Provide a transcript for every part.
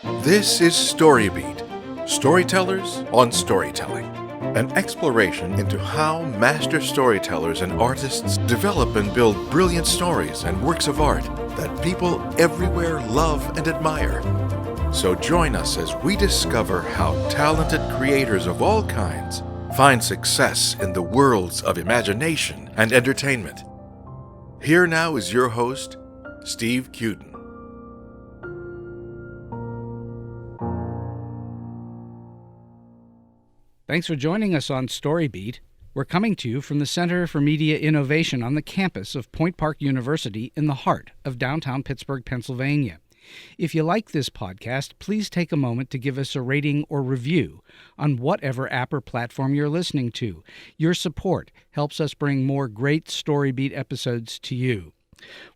This is StoryBeat, Storytellers on Storytelling, an exploration into how master storytellers and artists develop and build brilliant stories and works of art that people everywhere love and admire. So join us as we discover how talented creators of all kinds find success in the worlds of imagination and entertainment. Here now is your host, Steve Cuden. Thanks for joining us on StoryBeat. We're coming to you from the Center for Media Innovation on the campus of Point Park University in the heart of downtown Pittsburgh, Pennsylvania. If you like this podcast, please take a moment to give us a rating or review on whatever app or platform you're listening to. Your support helps us bring more great StoryBeat episodes to you.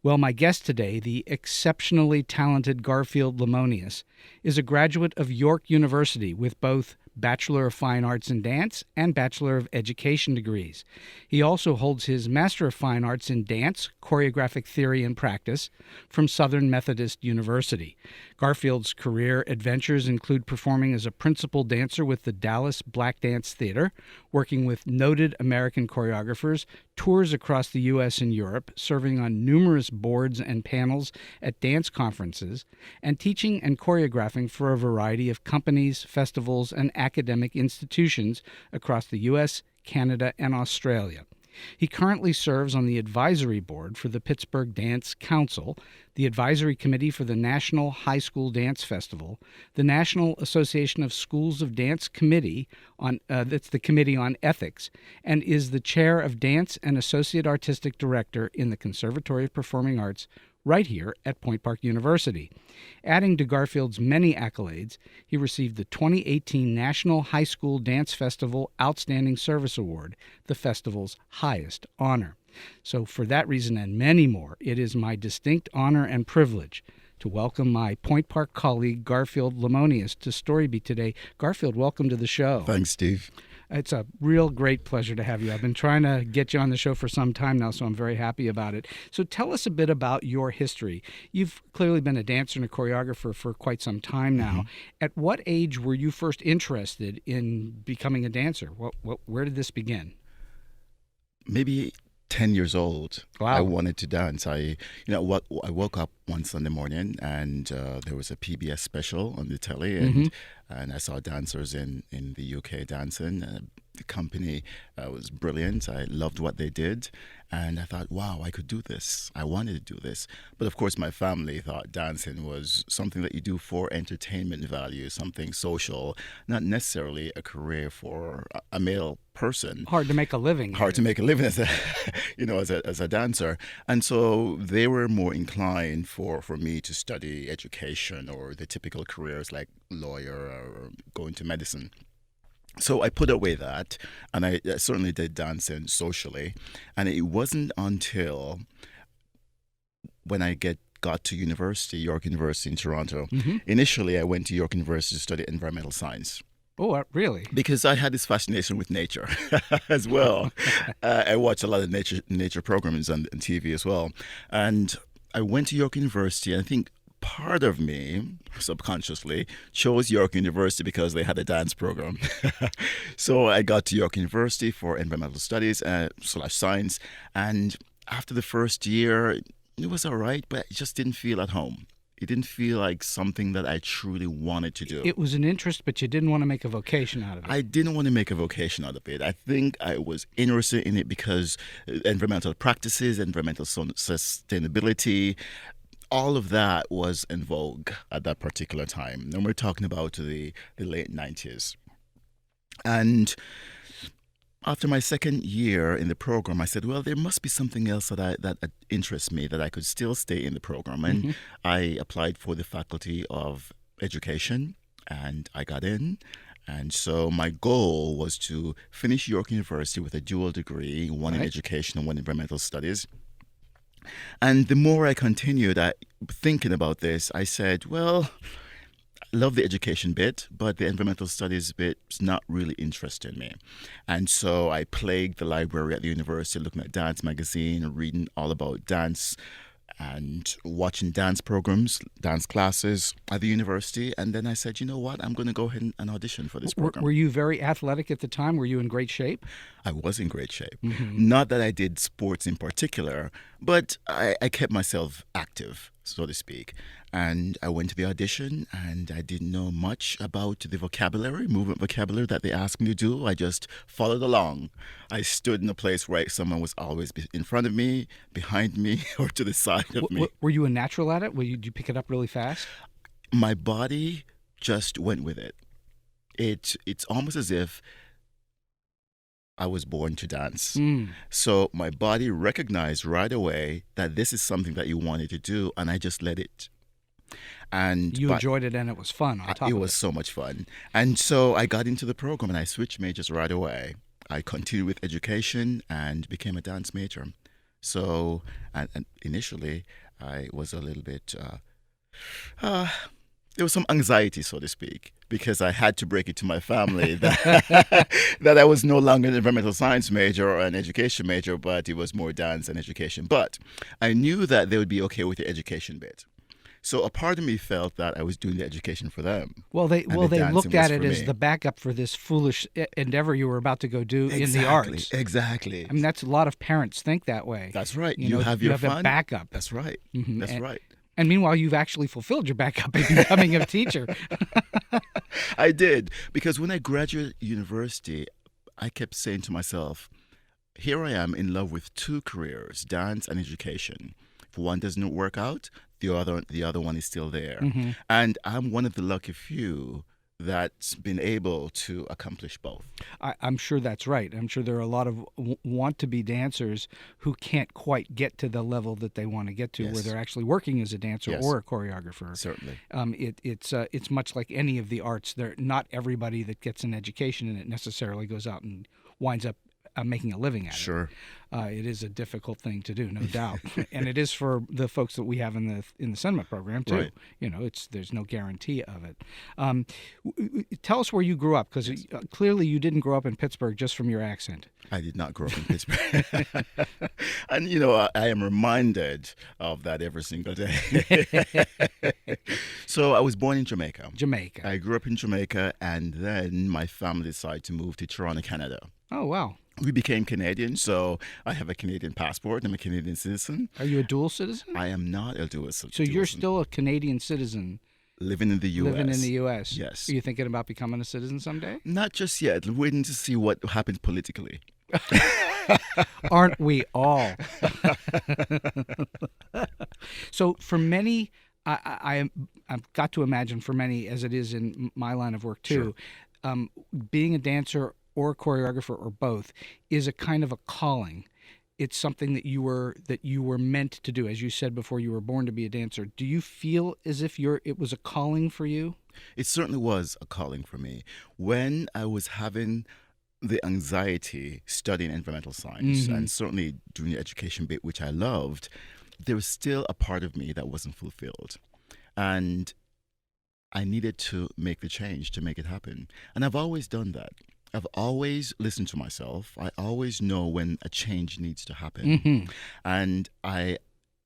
Well, my guest today, the exceptionally talented Garfield Lemonius, is a graduate of York University with both Bachelor of Fine Arts in Dance and Bachelor of Education degrees. He also holds his Master of Fine Arts in Dance, Choreographic Theory and Practice from Southern Methodist University. Garfield's career adventures include performing as a principal dancer with the Dallas Black Dance Theater, working with noted American choreographers, tours across the U.S. and Europe, serving on numerous boards and panels at dance conferences, and teaching and choreographing for a variety of companies, festivals, and academic institutions across the U.S., Canada, and Australia. He currently serves on the advisory board for the Pittsburgh Dance Council, the advisory committee for the National High School Dance Festival, the National Association of Schools of Dance Committee that's the Committee on Ethics, and is the chair of Dance and Associate Artistic Director in the Conservatory of Performing Arts right here at Point Park University. Adding to Garfield's many accolades, he received the 2018 National High School Dance Festival Outstanding Service Award, the festival's highest honor. So for that reason and many more, it is my distinct honor and privilege to welcome my Point Park colleague, Garfield Lemonius, to StoryBeat today. Garfield, welcome to the show. Thanks, Steve. It's a real great pleasure to have you. I've been trying to get you on the show for some time now, so I'm very happy about it. So tell us a bit about your history. You've clearly been a dancer and a choreographer for quite some time now. Mm-hmm. At what age were you first interested in becoming a dancer? Where did this begin? Maybe 10 years old. Wow. I wanted to dance. I woke up one Sunday morning and there was a PBS special on the telly, and I saw dancers in the UK dancing. The company was brilliant. I loved what they did, and I thought, wow, I could do this. I wanted to do this. But of course, my family thought dancing was something that you do for entertainment value, something social, not necessarily a career for a male person. Hard to make a living. Hard to make a living as a dancer. And so they were more inclined for me to study education or the typical careers like lawyer or going to medicine. So I put away that, and I certainly did dancing socially. And it wasn't until when I got to university, York University in Toronto. Mm-hmm. Initially, I went to York University to study environmental science. Oh, really? Because I had this fascination with nature as well. I watched a lot of nature programs on TV as well. And I went to York University, and I think part of me, subconsciously, chose York University because they had a dance program. So I got to York University for environmental studies / science. And after the first year, it was all right, but it just didn't feel at home. It didn't feel like something that I truly wanted to do. It was an interest, but you didn't want to make a vocation out of it. I didn't want to make a vocation out of it. I think I was interested in it because environmental practices, environmental sustainability, all of that was in vogue at that particular time. And we're talking about the late 90s. And after my second year in the program, I said, well, there must be something else that interests me, that I could still stay in the program. And I applied for the Faculty of Education, and I got in. And so my goal was to finish York University with a dual degree, one in education and one in environmental studies. And the more I continued thinking about this, I said, well, I love the education bit, but the environmental studies bit is not really interesting me. And so I plagued the library at the university looking at dance magazine, reading all about dance and watching dance programs, dance classes at the university. And then I said, you know what, I'm going to go ahead and audition for this program. Were you very athletic at the time? Were you in great shape? I was in great shape. Not that I did sports in particular, but I kept myself active, so to speak. And I went to the audition, and I didn't know much about the movement vocabulary that they asked me to do. I just followed along. I stood in a place where someone was always in front of me, behind me, or to the side of me. Were you a natural at it? Did you pick it up really fast? My body just went with it. It's almost as if I was born to dance. So my body recognized right away that this is something that you wanted to do, and I just let it. And you enjoyed it, and it was fun on top of it. It was so much fun. And so I got into the program, and I switched majors right away. I continued with education and became a dance major. So, and initially, I was a little bit, there was some anxiety, so to speak, because I had to break it to my family that, that I was no longer an environmental science major or an education major, but it was more dance and education. But I knew that they would be okay with the education bit. So a part of me felt that I was doing the education for them. Well, they looked at it as the backup for this foolish endeavor you were about to go do in the arts. Exactly. I mean, that's a lot of parents think that way. That's right. You have a backup. That's right. That's right. And meanwhile, you've actually fulfilled your backup in becoming a teacher. I did, because when I graduated university, I kept saying to myself, here I am in love with two careers, dance and education. If one doesn't work out, the other one is still there. And I'm one of the lucky few that's been able to accomplish both. I'm sure that's right. I'm sure there are a lot of want-to-be dancers who can't quite get to the level that they want to get to, where they're actually working as a dancer or a choreographer. Certainly. It's much like any of the arts. Not everybody that gets an education in it necessarily goes out and winds up making a living at it. Sure. It is a difficult thing to do, no doubt, and it is for the folks that we have in the cinema program too. Right. You know, there's no guarantee of it. Tell us where you grew up, because clearly you didn't grow up in Pittsburgh just from your accent. I did not grow up in Pittsburgh, and you know I am reminded of that every single day. So I was born in Jamaica. I grew up in Jamaica, and then my family decided to move to Toronto, Canada. Oh wow. We became Canadian, so I have a Canadian passport. I'm a Canadian citizen. Are you a dual citizen? I am not a dual citizen. So you're still a Canadian citizen. Living in the U.S. Living in the U.S. Yes. Are you thinking about becoming a citizen someday? Not just yet. Waiting to see what happens politically. Aren't we all? So for many, I've got to imagine for many, as it is in my line of work too, being a dancer or a choreographer or both is a kind of a calling. It's something that you were meant to do. As you said before, you were born to be a dancer. Do you feel as if it was a calling for you? It certainly was a calling for me. When I was having the anxiety studying environmental science and certainly doing the education bit, which I loved, there was still a part of me that wasn't fulfilled. And I needed to make the change to make it happen. And I've always done that. I've always listened to myself. I always know when a change needs to happen. And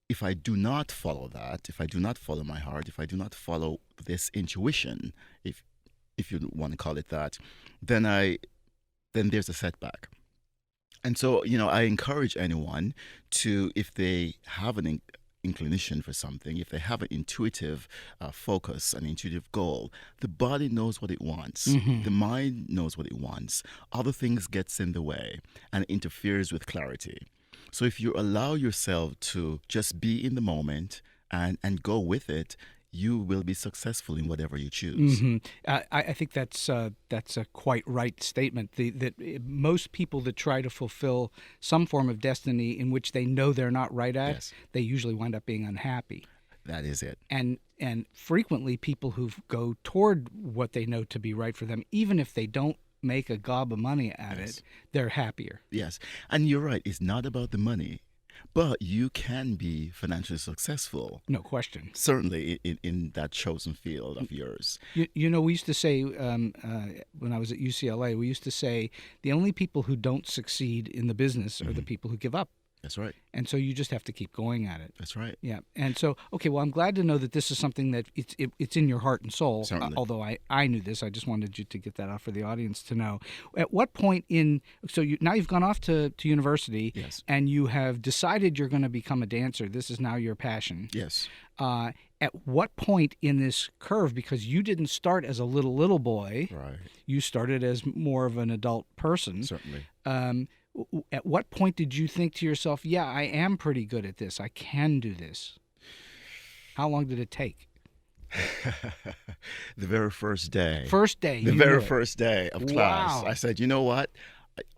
if I do not follow that, if I do not follow my heart, if I do not follow this intuition, if you want to call it that, then there's a setback. And so, you know, I encourage anyone to, if they have an inclination for something, if they have an intuitive focus, an intuitive goal, the body knows what it wants. The mind knows what it wants. Other things gets in the way and interferes with clarity. So if you allow yourself to just be in the moment and go with it, you will be successful in whatever you choose. I think that's a quite right statement. That most people that try to fulfill some form of destiny in which they know they're not right at, they usually wind up being unhappy. That is it. And frequently people who go toward what they know to be right for them, even if they don't make a gob of money at it, they're happier. Yes. And you're right. It's not about the money. But you can be financially successful. No question. Certainly in that chosen field of yours. You know, we used to say, when I was at UCLA, we used to say the only people who don't succeed in the business are the people who give up. That's right. And so you just have to keep going at it. That's right. Yeah. And so, okay, well, I'm glad to know that this is something that it's in your heart and soul. Certainly. Although I knew this, I just wanted you to get that out for the audience to know. At what point now you've gone off to university, Yes. and you have decided you're going to become a dancer. This is now your passion. Yes. At what point in this curve, because you didn't start as a little boy, Right. you started as more of an adult person. Certainly. At what point did you think to yourself, yeah, I am pretty good at this. I can do this? How long did it take? The very first day. The very first day of class, Wow. I said, you know what?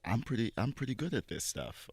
I'm pretty good at this stuff,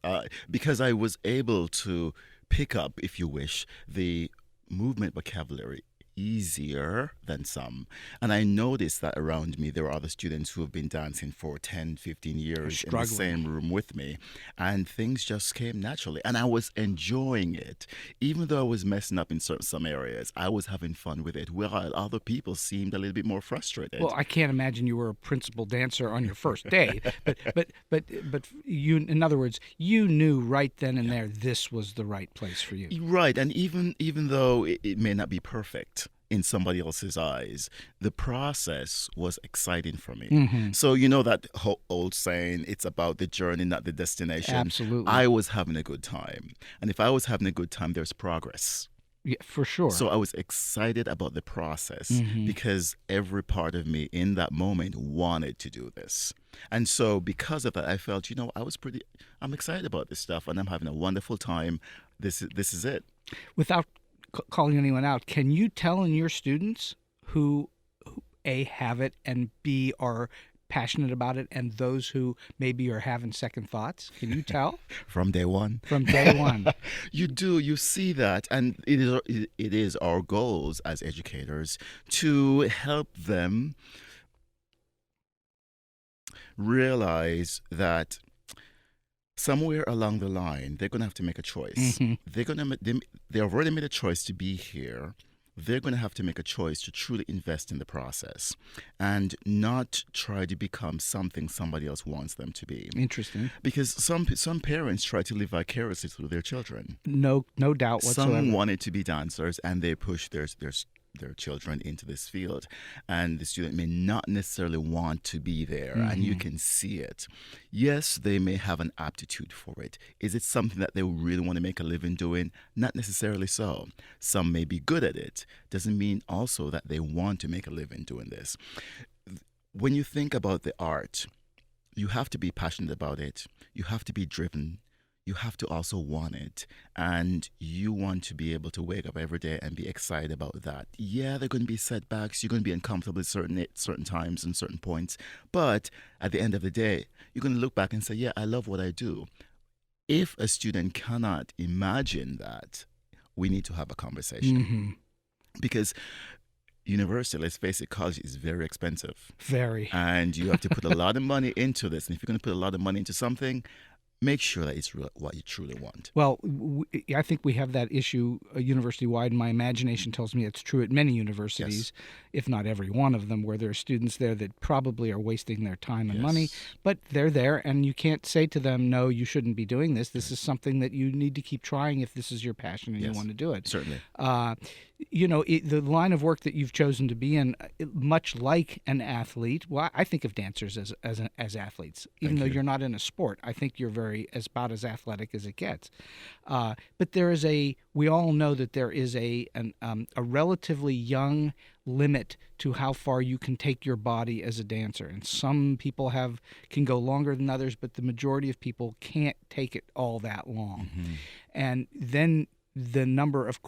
because I was able to pick up, if you wish, the movement vocabulary easier than some. And I noticed that around me there were other students who have been dancing for 10, 15 years in the same room with me, and things just came naturally, and I was enjoying it. Even though I was messing up in some areas, I was having fun with it, while other people seemed a little bit more frustrated. Well, I can't imagine you were a principal dancer on your first day, but you, in other words, you knew right then and there this was the right place for you. Right, and even though it may not be perfect in somebody else's eyes, the process was exciting for me. Mm-hmm. So you know that old saying, it's about the journey, not the destination. Absolutely. I was having a good time. And if I was having a good time, there's progress. Yeah, for sure. So I was excited about the process, Mm-hmm. because every part of me in that moment wanted to do this. And so because of that, I felt, I'm excited about this stuff, and I'm having a wonderful time. This is it. Without calling anyone out, can you tell in your students who A, have it, and B, are passionate about it, and those who maybe are having second thoughts? Can you tell? From day one. From day one. You see that, and it is our goals as educators to help them realize that somewhere along the line they're going to have to make a choice. Mm-hmm. They've already made a choice to be here. They're going to have to make a choice to truly invest in the process and not try to become something somebody else wants them to be. Interesting. Because some parents try to live vicariously through their children. No doubt whatsoever. Some wanted to be dancers, and they push their children into this field, and the student may not necessarily want to be there, and you can see it. Yes, they may have an aptitude for it. Is it something that they really want to make a living doing? Not necessarily so. Some may be good at it. Doesn't mean also that they want to make a living doing this. When you think about the art, you have to be passionate about it. You have to be driven. You have to also want it, and you want to be able to wake up every day and be excited about that. Yeah, there are going to be setbacks. You're going to be uncomfortable at certain times and certain points, but at the end of the day, you're going to look back and say, yeah, I love what I do. If a student cannot imagine that, we need to have a conversation. Mm-hmm. Because university, let's face it, college is very expensive. Very. And you have to put a lot of money into this. And if you're going to put a lot of money into something, make sure that it's what you truly want. Well, I think we have that issue university-wide. My imagination tells me it's true at many universities, if not every one of them, where there are students there that probably are wasting their time and money, but they're there, and you can't say to them, no, you shouldn't be doing this. This is something that you need to keep trying if this is your passion and you want to do it. Certainly. The line of work that you've chosen to be in, much like an athlete, well, I think of dancers as athletes, even though you're not in a sport. I think you're about as athletic as it gets. But we all know that there is a relatively young limit to how far you can take your body as a dancer. And some people can go longer than others, but the majority of people can't take it all that long. Mm-hmm. And then the number of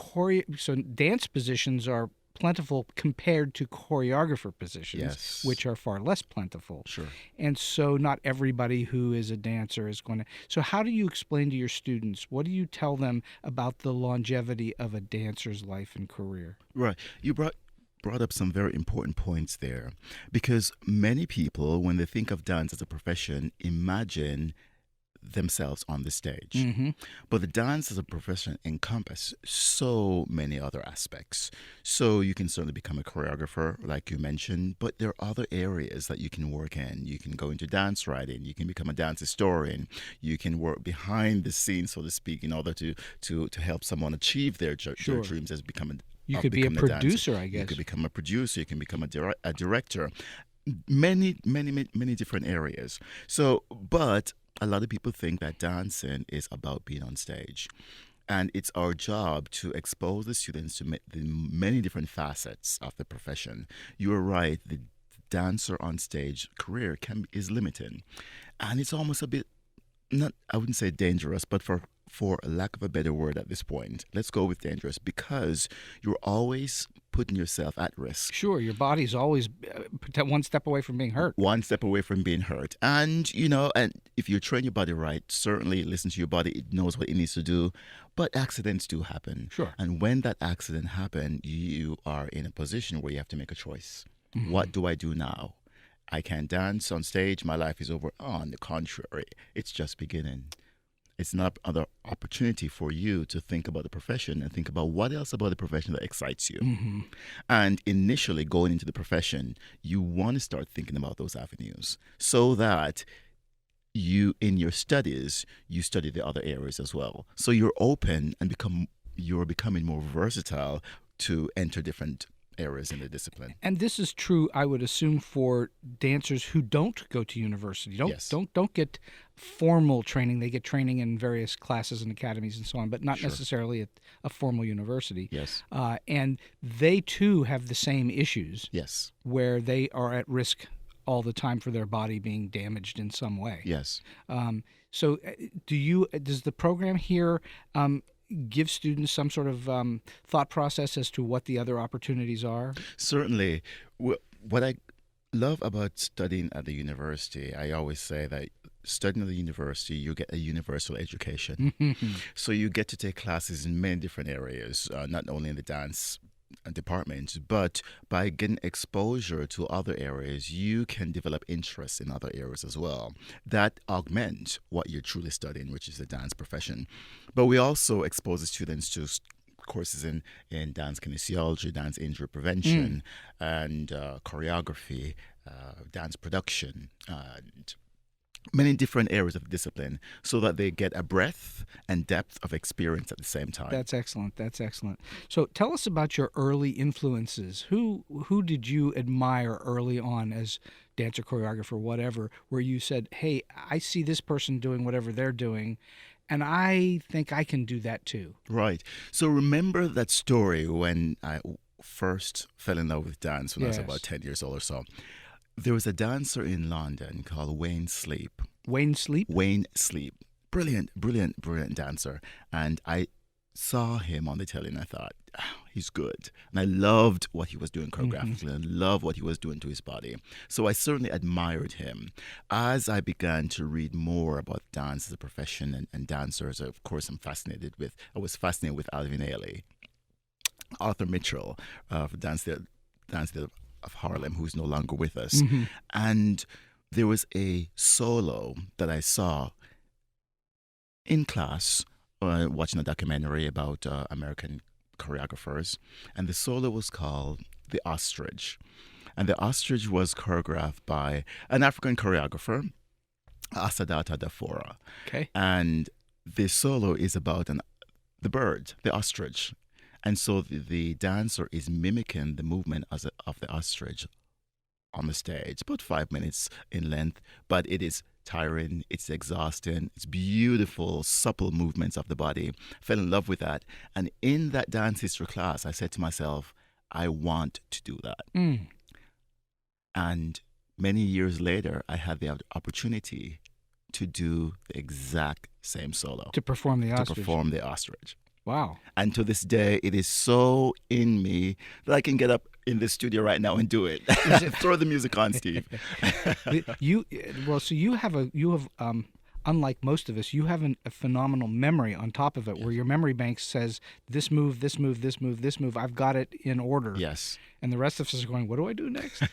so dance positions are plentiful compared to choreographer positions, which are far less plentiful. Sure. And so not everybody who is a dancer is going to. So how do you explain to your students, what do you tell them about the longevity of a dancer's life and career? Right. You brought up some very important points there, because many people, when they think of dance as a profession, imagine themselves on the stage. Mm-hmm. But the dance as a profession encompasses so many other aspects. So you can certainly become a choreographer, like you mentioned, but there are other areas that you can work in. You can go into dance writing, you can become a dance historian, you can work behind the scenes, so to speak, in order to help someone achieve their dreams as becoming. You could be a producer, I guess. You could become a producer, you can become a director. Many different areas. So, but a lot of people think that dancing is about being on stage. And it's our job to expose the students to the many different facets of the profession. You're right, the dancer on stage career is limited. And it's almost a bit, I wouldn't say dangerous, but for lack of a better word at this point, let's go with dangerous, because you're always putting yourself at risk. Sure, your body's always one step away from being hurt. One step away from being hurt. And, and if you train your body right, certainly listen to your body. It knows what it needs to do. But accidents do happen. Sure. And when that accident happens, you are in a position where you have to make a choice. Mm-hmm. What do I do now? I can't dance on stage. My life is over. On the contrary, it's just beginning. It's not another opportunity for you to think about the profession and think about what else about the profession that excites you. Mm-hmm. And initially going into the profession, you want to start thinking about those avenues so that you, in your studies, you study the other areas as well. So you're open and you're becoming more versatile to enter different areas in the discipline. And this is true, I would assume, for dancers who don't go to university, don't get formal training. They get training in various classes and academies and so on, but not necessarily at a formal university. Yes. And they too have the same issues. Yes. Where they are at risk all the time for their body being damaged in some way. Yes. So does the program here give students some sort of thought process as to what the other opportunities are? Certainly. What I love about studying at the university, I always say that studying at the university, you get a universal education. So you get to take classes in many different areas, not only in the dance department, but by getting exposure to other areas, you can develop interest in other areas as well that augment what you're truly studying, which is the dance profession. But we also expose the students to courses in dance kinesiology, dance injury prevention, and choreography, dance production, and many different areas of discipline, so that they get a breadth and depth of experience at the same time. That's excellent. So tell us about your early influences. Who did you admire early on as dancer, choreographer, whatever, where you said, hey, I see this person doing whatever they're doing, and I think I can do that too? Right. So remember that story when I first fell in love with dance when I was about 10 years old or so. There was a dancer in London called Wayne Sleep. Wayne Sleep? Wayne Sleep. Brilliant dancer. And I saw him on the telly and I thought, he's good. And I loved what he was doing choreographically and loved what he was doing to his body. So I certainly admired him. As I began to read more about dance as a profession and dancers, of course, I was fascinated with Alvin Ailey, Arthur Mitchell of Dance Theatre of Harlem, who's no longer with us. And there was a solo that I saw in class, watching a documentary about American choreographers, and the solo was called The Ostrich. And The Ostrich was choreographed by an African choreographer, Asadata Dafora. Okay. And the solo is about the bird, the ostrich. And so the dancer is mimicking the movement of the ostrich on the stage, about 5 minutes in length, but it is tiring, it's exhausting, it's beautiful, supple movements of the body. Fell in love with that. And in that dance history class, I said to myself, I want to do that. And many years later, I had the opportunity to do the exact same solo. To perform the ostrich. Wow. And to this day, it is so in me that I can get up in the studio right now and do it. Throw the music on, Steve. So you have unlike most of us, you have a phenomenal memory on top of it, where your memory bank says this move, this move, this move, this move. I've got it in order. Yes. And the rest of us are going, what do I do next?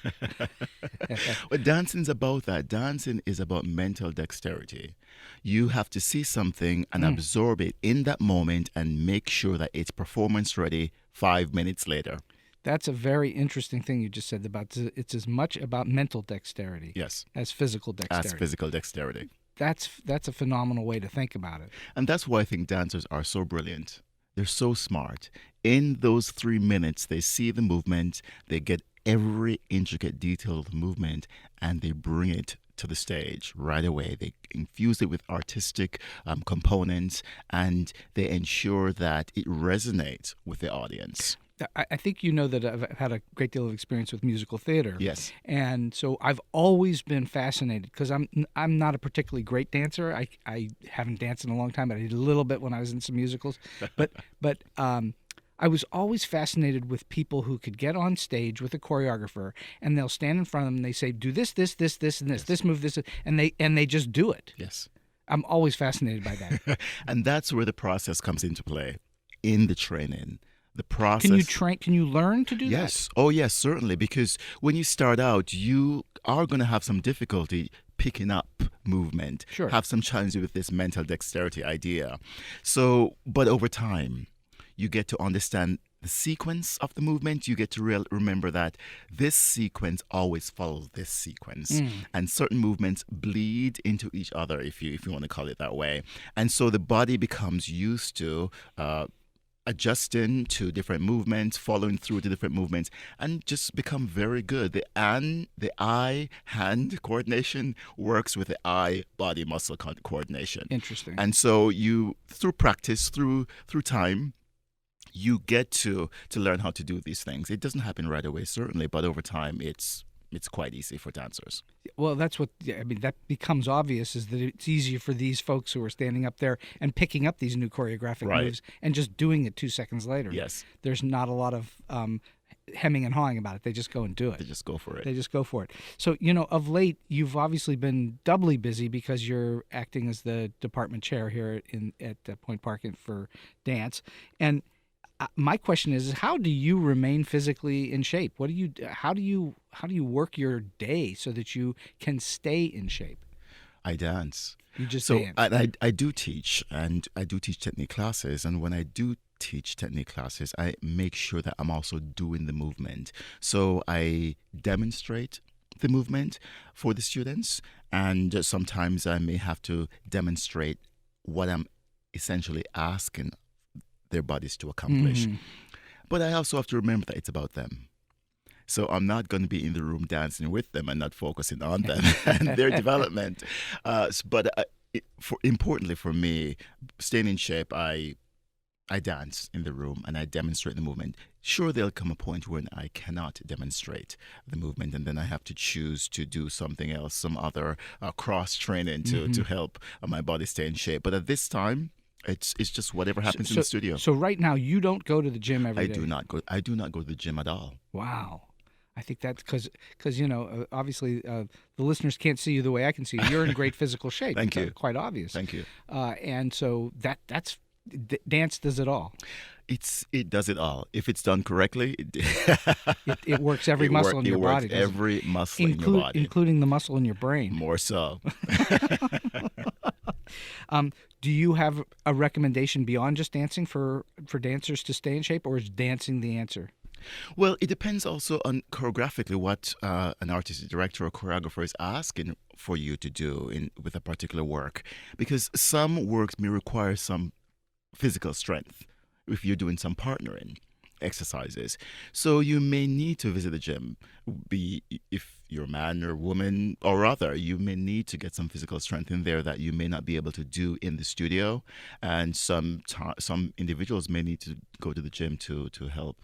Well, dancing's about that. Dancing is about mental dexterity. You have to see something and absorb it in that moment and make sure that it's performance ready 5 minutes later. That's a very interesting thing you just said about it's as much about mental dexterity Yes. as physical dexterity. As physical dexterity. That's a phenomenal way to think about it. And that's why I think dancers are so brilliant. They're so smart. In those 3 minutes, they see the movement, they get every intricate detail of the movement, and they bring it to the stage right away. They infuse it with artistic components, and they ensure that it resonates with the audience. I think you know that I've had a great deal of experience with musical theater. Yes. And so I've always been fascinated, because I'm not a particularly great dancer. I haven't danced in a long time, but I did a little bit when I was in some musicals. But I was always fascinated with people who could get on stage with a choreographer, and they'll stand in front of them and they say, do this, this, this, this, and this, Yes. this move, this, and they just do it. Yes. I'm always fascinated by that. And that's where the process comes into play in the training. The process. Can you train? Can you learn to do that? Yes. Oh, yes, certainly. Because when you start out, you are going to have some difficulty picking up movement. Sure. Have some challenge with this mental dexterity idea. So, but over time, you get to understand the sequence of the movement. You get to remember that this sequence always follows this sequence, and certain movements bleed into each other, if you want to call it that way. And so the body becomes used to adjusting to different movements, following through to different movements, and just become very good. The eye-hand coordination works with the eye-body muscle coordination. Interesting. And so you, through practice, through time, you get to learn how to do these things. It doesn't happen right away, certainly, but over time, it's quite easy for dancers. Well, that's what that becomes obvious, is that it's easier for these folks who are standing up there and picking up these new choreographic Right. moves and just doing it 2 seconds later. Yes. There's not a lot of hemming and hawing about it. They just go and do it. They just go for it. They just go for it. So, of late, you've obviously been doubly busy because you're acting as the department chair here at Point Park for dance. And my question is, how do you remain physically in shape? How do you work your day so that you can stay in shape? I dance. You just So dance. I do teach, and I do teach technique classes. And when I do teach technique classes, I make sure that I'm also doing the movement. So I demonstrate the movement for the students, and sometimes I may have to demonstrate what I'm essentially asking their bodies to accomplish. But I also have to remember that it's about them. So I'm not going to be in the room dancing with them and not focusing on them and their development. Importantly for me, staying in shape, I dance in the room and I demonstrate the movement. Sure, there'll come a point when I cannot demonstrate the movement, and then I have to choose to do something else, some other cross training to help my body stay in shape. But at this time, it's just whatever happens in the studio. So right now, you don't go to the gym every day? I do not go to the gym at all. Wow. I think that's because obviously the listeners can't see you the way I can see you. You're in great physical shape. Thank you. Quite obvious. Thank you. And so that's dance does it all. It does it all. If it's done correctly, It works every muscle in your body. It works every muscle in your body, including the muscle in your brain. more so. Do you have a recommendation beyond just dancing for dancers to stay in shape, or is dancing the answer? Well, it depends also on choreographically what an artistic director or choreographer is asking for you to do with a particular work, because some works may require some physical strength if you're doing some partnering exercises. So you may need to visit the gym, if you're a man or woman or other, you may need to get some physical strength in there that you may not be able to do in the studio. And some individuals may need to go to the gym to help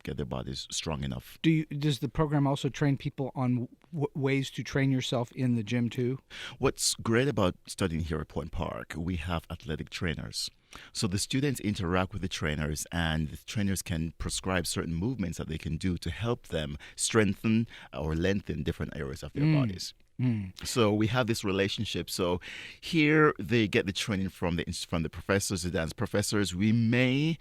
get their bodies strong enough. Does the program also train people on ways to train yourself in the gym too? What's great about studying here at Point Park, we have athletic trainers. So the students interact with the trainers, and the trainers can prescribe certain movements that they can do to help them strengthen or lengthen different areas of their bodies. So we have this relationship. So here they get the training from the professors, the dance professors. We may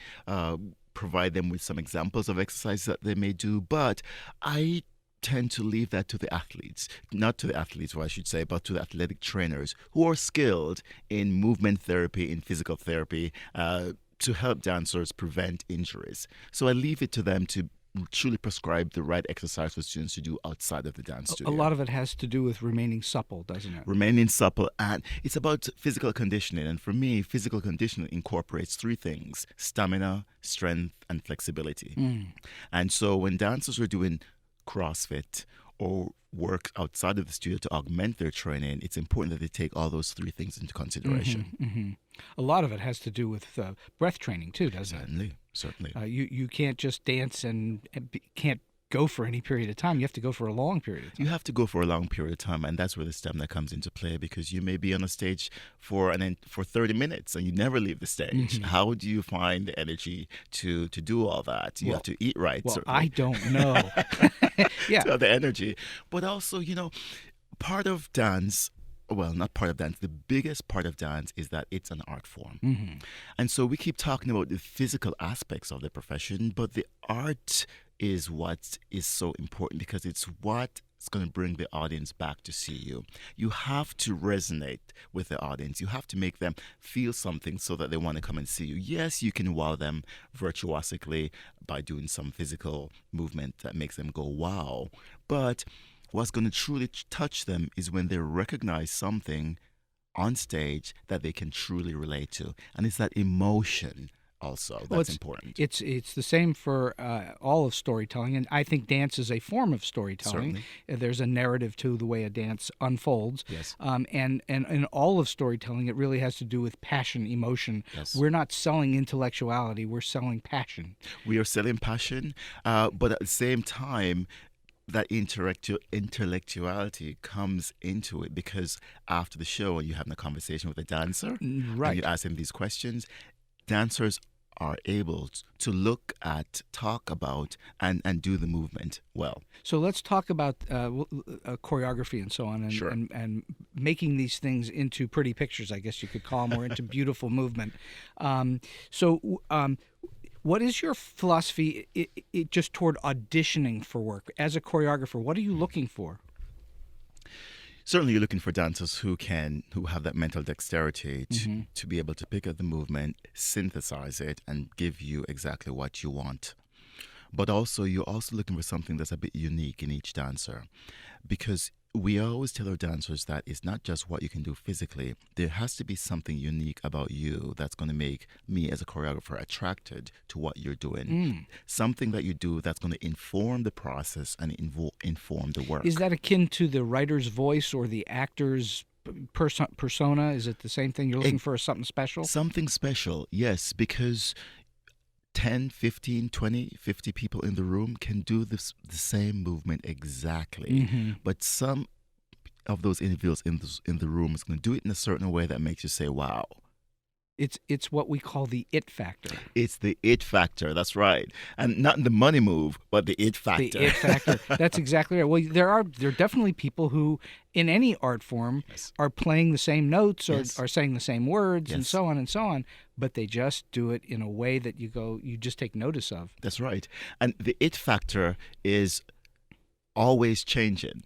provide them with some examples of exercises that they may do, but I tend to leave that to the athletes, not to the athletes, or I should say, but to the athletic trainers who are skilled in movement therapy, in physical therapy, to help dancers prevent injuries. So I leave it to them to truly prescribe the right exercise for students to do outside of the dance studio. A lot of it has to do with remaining supple, doesn't it? Remaining supple, and it's about physical conditioning. And for me, physical conditioning incorporates three things: stamina, strength, and flexibility. And so when dancers are doing CrossFit or work outside of the studio to augment their training, it's important that they take all those three things into consideration. A lot of it has to do with breath training too, doesn't it? Certainly. You can't just dance and can't go for any period of time. You have to go for a long period of time. You have to go for a long period of time, and that's where the stamina comes into play, because you may be on a stage for 30 minutes and you never leave the stage. How do you find the energy to do all that? You have to eat right. Well, certainly. I don't know. To have the energy. But also, part of dance, well, not part of dance, the biggest part of dance is that it's an art form. And so we keep talking about the physical aspects of the profession, but the art is what is so important, because it's what's going to bring the audience back to see you. You have to resonate with the audience. You have to make them feel something so that they want to come and see you. Yes, you can wow them virtuosically by doing some physical movement that makes them go wow, but what's going to truly touch them is when they recognize something on stage that they can truly relate to. And it's that emotion also that's important. It's the same for all of storytelling, and I think dance is a form of storytelling. Certainly. There's a narrative to the way a dance unfolds. Yes. And in all of storytelling, it really has to do with passion, emotion. Yes. We're not selling intellectuality, we're selling passion. We are selling passion, but at the same time, that intellectuality comes into it, because after the show, and you're having a conversation with a dancer, Right. and you're asking these questions, dancers are able to look at, talk about, and do the movement well. So let's talk about choreography and so on, and, Sure. and making these things into pretty pictures, I guess you could call them, or into beautiful movement. What is your philosophy just toward auditioning for work? As a choreographer, what are you looking for? Certainly, you're looking for dancers who have that mental dexterity to be able to pick up the movement, synthesize it, and give you exactly what you want. But also, you're also looking for something that's a bit unique in each dancer, because we always tell our dancers that it's not just what you can do physically. There has to be something unique about you that's going to make me as a choreographer attracted to what you're doing. Something that you do that's going to inform the process and inform the work. Is that akin to the writer's voice or the actor's persona? Is it the same thing? You're looking for something special? Something special, yes, because 10, 15, 20, 50 people in the room can do the same movement exactly. But some of those individuals in the room is going to do it in a certain way that makes you say, wow. It's what we call the it factor. It's the it factor, that's right. And not the money move, but the it factor. The it factor. That's exactly right. Well, there are definitely people who, in any art form, are playing the same notes or are saying the same words and so on, but they just do it in a way that you just take notice of. That's right. And the it factor is always changing.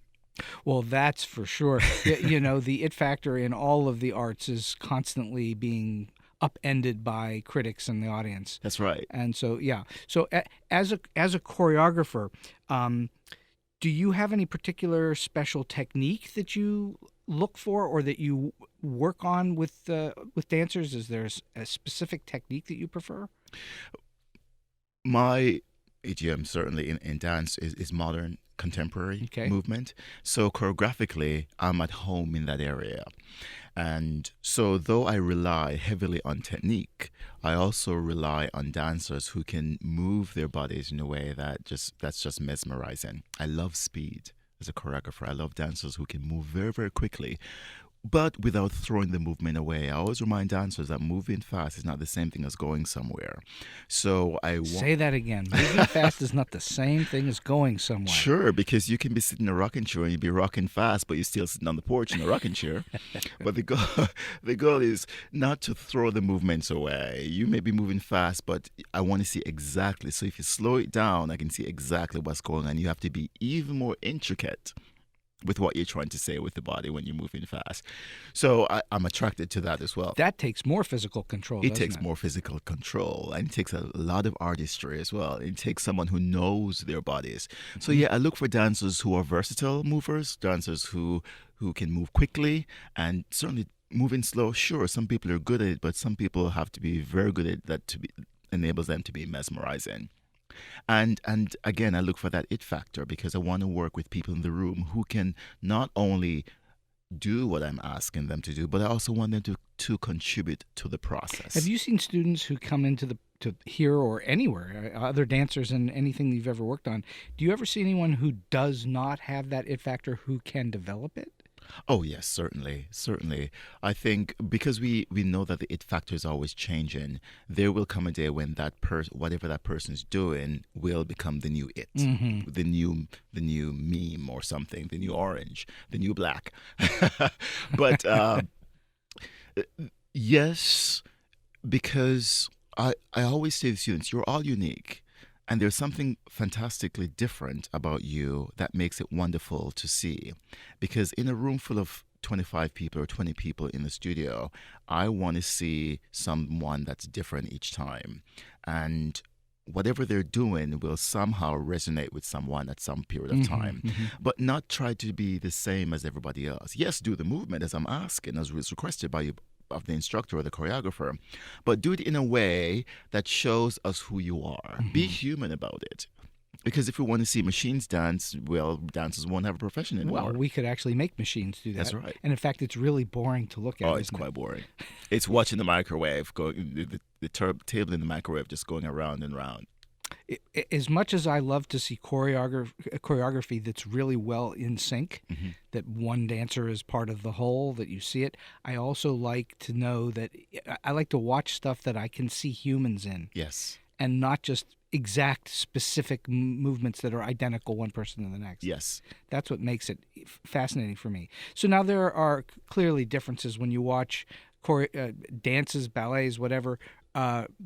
Well, that's for sure. The it factor in all of the arts is constantly being upended by critics and the audience. That's right. And so, So as a choreographer, do you have any particular special technique that you look for or that you work on with dancers? Is there a specific technique that you prefer? My idiom certainly in dance is modern contemporary movement. So choreographically, I'm at home in that area. And so though I rely heavily on technique, I also rely on dancers who can move their bodies in a way that's just mesmerizing. I love speed as a choreographer. I love dancers who can move very, very quickly but without throwing the movement away. I always remind dancers that moving fast is not the same thing as going somewhere. So I want. Say that again. Moving fast is not the same thing as going somewhere. Sure, because you can be sitting in a rocking chair and you be rocking fast, but you're still sitting on the porch in a rocking chair. But the goal is not to throw the movements away. You may be moving fast, but I want to see exactly. So if you slow it down, I can see exactly what's going on. You have to be even more intricate with what you're trying to say with the body when you're moving fast. So I'm attracted to that as well. That takes more physical control, It doesn't takes more physical control, and it takes a lot of artistry as well. It takes someone who knows their bodies. So yeah, I look for dancers who are versatile movers, dancers who can move quickly, and certainly moving slow. Sure, some people are good at it, but some people have to be very good at that to be enables them to be mesmerizing. And again, I look for that it factor because I want to work with people in the room who can not only do what I'm asking them to do, but I also want them to contribute to the process. Have you seen students who come into to here or anywhere, other dancers and anything you've ever worked on? Do you ever see anyone who does not have that it factor who can develop it? Oh, yes, certainly. Certainly. I think because we know that the it factor is always changing, there will come a day when that whatever that person's doing will become the new it, the new meme or something, the new orange, the new black. But yes, because I always say to students, you're all unique. And there's something fantastically different about you that makes it wonderful to see. Because in a room full of 25 people or 20 people in the studio, I want to see someone that's different each time. And whatever they're doing will somehow resonate with someone at some period of time. But not try to be the same as everybody else. Yes, do the movement as I'm asking, as was requested by you, of the instructor or the choreographer, but do it in a way that shows us who you are. Be human about it. Because if we want to see machines dance, well, dancers won't have a profession anymore. Well, we could actually make machines do that. That's right. And in fact, it's really boring to look at. Oh, it's quite boring. It's watching the microwave, the table in the microwave just going around and around. As much as I love to see choreography that's really well in sync, that one dancer is part of the whole, that you see it, I also like to know that I like to watch stuff that I can see humans in. Yes. And not just exact specific movements that are identical one person to the next. Yes. That's what makes it fascinating for me. So now there are clearly differences when you watch dances, ballets, whatever.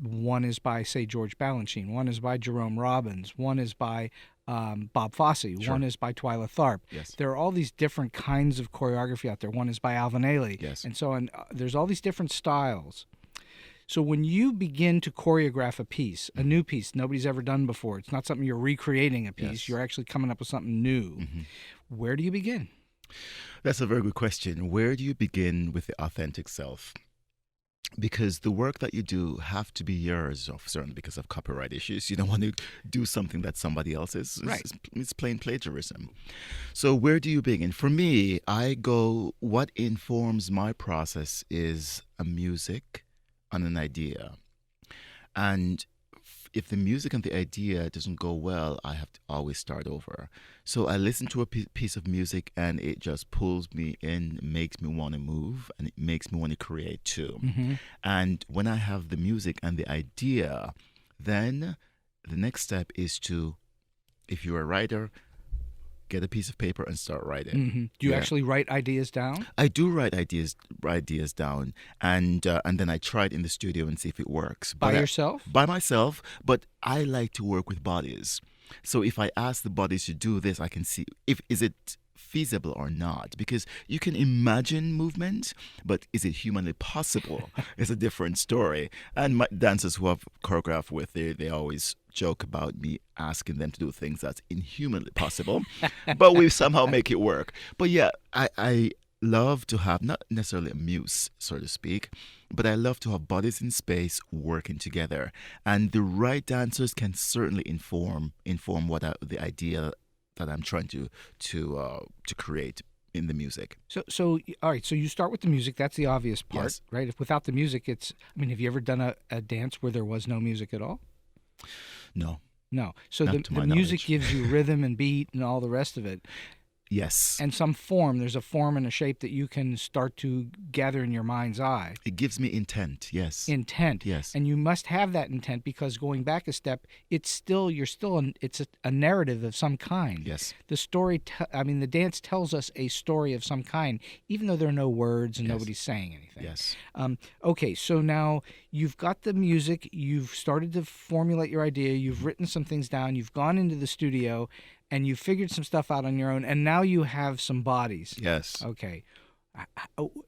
One is by, say, George Balanchine. One is by Jerome Robbins. One is by Bob Fosse. Sure. One is by Twyla Tharp. Yes. There are all these different kinds of choreography out there. One is by Alvin Ailey. Yes. And so on. There's all these different styles. So when you begin to choreograph a piece, a new piece nobody's ever done before, it's not something you're recreating a piece. Yes. You're actually coming up with something new. Where do you begin? That's a very good question. Where do you begin with the authentic self? Because the work that you do have to be yours, certainly because of copyright issues. You don't want to do something that somebody else's. Right. It's plain plagiarism. So where do you begin? For me, what informs my process is a music and an idea. And if the music and the idea doesn't go well, I have to always start over. So I listen to a piece of music and it just pulls me in, makes me want to move, and it makes me want to create too. And when I have the music and the idea, then the next step is to, if you're a writer, get a piece of paper and start writing. Do you actually write ideas down? I do write ideas down, and then I try it in the studio and see if it works. By yourself? By myself, but I like to work with bodies. So if I ask the bodies to do this, I can see is it feasible or not, because you can imagine movement, but is it humanly possible? It's a different story. And my dancers who I've choreographed with, they always joke about me asking them to do things that's inhumanly possible, but we somehow make it work. But yeah, I love to have not necessarily a muse, so to speak, but I love to have bodies in space working together, and the right dancers can certainly inform what the idea that I'm trying to create in the music. So all right, so you start with the music. That's the obvious part, Yes. right? If without the music, have you ever done a dance where there was no music at all? No. No. So Not the to my music knowledge. gives you rhythm and beat and all the rest of it. Yes. and some form. There's a form and a shape that you can start to gather in your mind's eye. It gives me intent. Yes. Intent. Yes. And you must have that intent, because going back a step, it's a narrative of some kind. Yes. The the dance tells us a story of some kind, even though there are no words and Yes. nobody's saying anything. Yes. Okay, so now you've got the music, you've started to formulate your idea, you've written some things down, you've gone into the studio, and you figured some stuff out on your own, and now you have some bodies. Yes. Okay.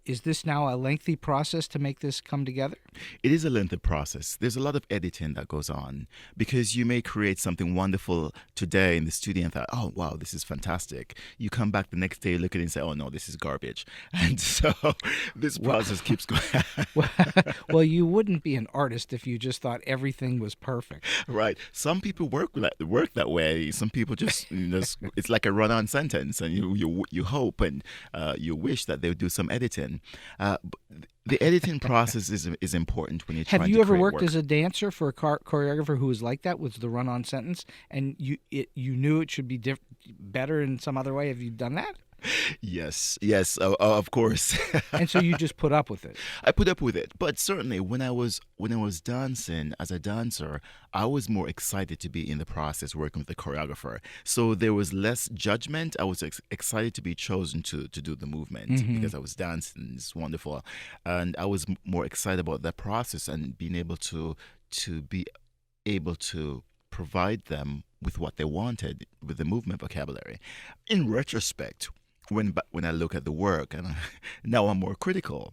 Is this now a lengthy process to make this come together? It is a lengthy process. There's a lot of editing that goes on, because you may create something wonderful today in the studio and thought, oh, wow, this is fantastic. You come back the next day, look at it and say, oh, no, this is garbage. And so this process keeps going. Well, you wouldn't be an artist if you just thought everything was perfect. Right. Some people work that way. Some people just, it's like a run-on sentence, and you hope and you wish that they would do some editing. The editing process is important when you're trying to create Have you ever worked work. as a dancer for a choreographer who was like that, with the run-on sentence, and you knew it should be better in some other way? Have you done that? Yes, of course. And so you just put up with it. I put up with it, but certainly when I was dancing as a dancer, I was more excited to be in the process working with the choreographer. So there was less judgment. I was excited to be chosen to do the movement because I was dancing. It's wonderful, and I was more excited about that process and being able to be able to provide them with what they wanted with the movement vocabulary. In retrospect, when I look at the work, and now I'm more critical.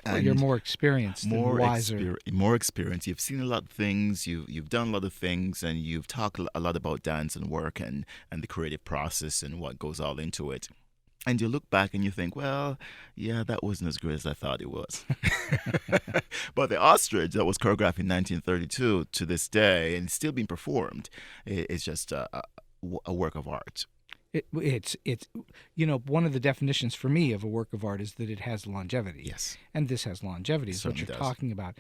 Well, you're more experienced, more and wiser. More experience. You've seen a lot of things. You've done a lot of things, and you've talked a lot about dance and work and the creative process and what goes all into it. And you look back and you think, well, yeah, that wasn't as great as I thought it was. But the ostrich that was choreographed in 1932 to this day and still being performed is just a work of art. It's one of the definitions for me of a work of art is that it has longevity. Yes. And this has longevity, is what Certainly you're does. talking about.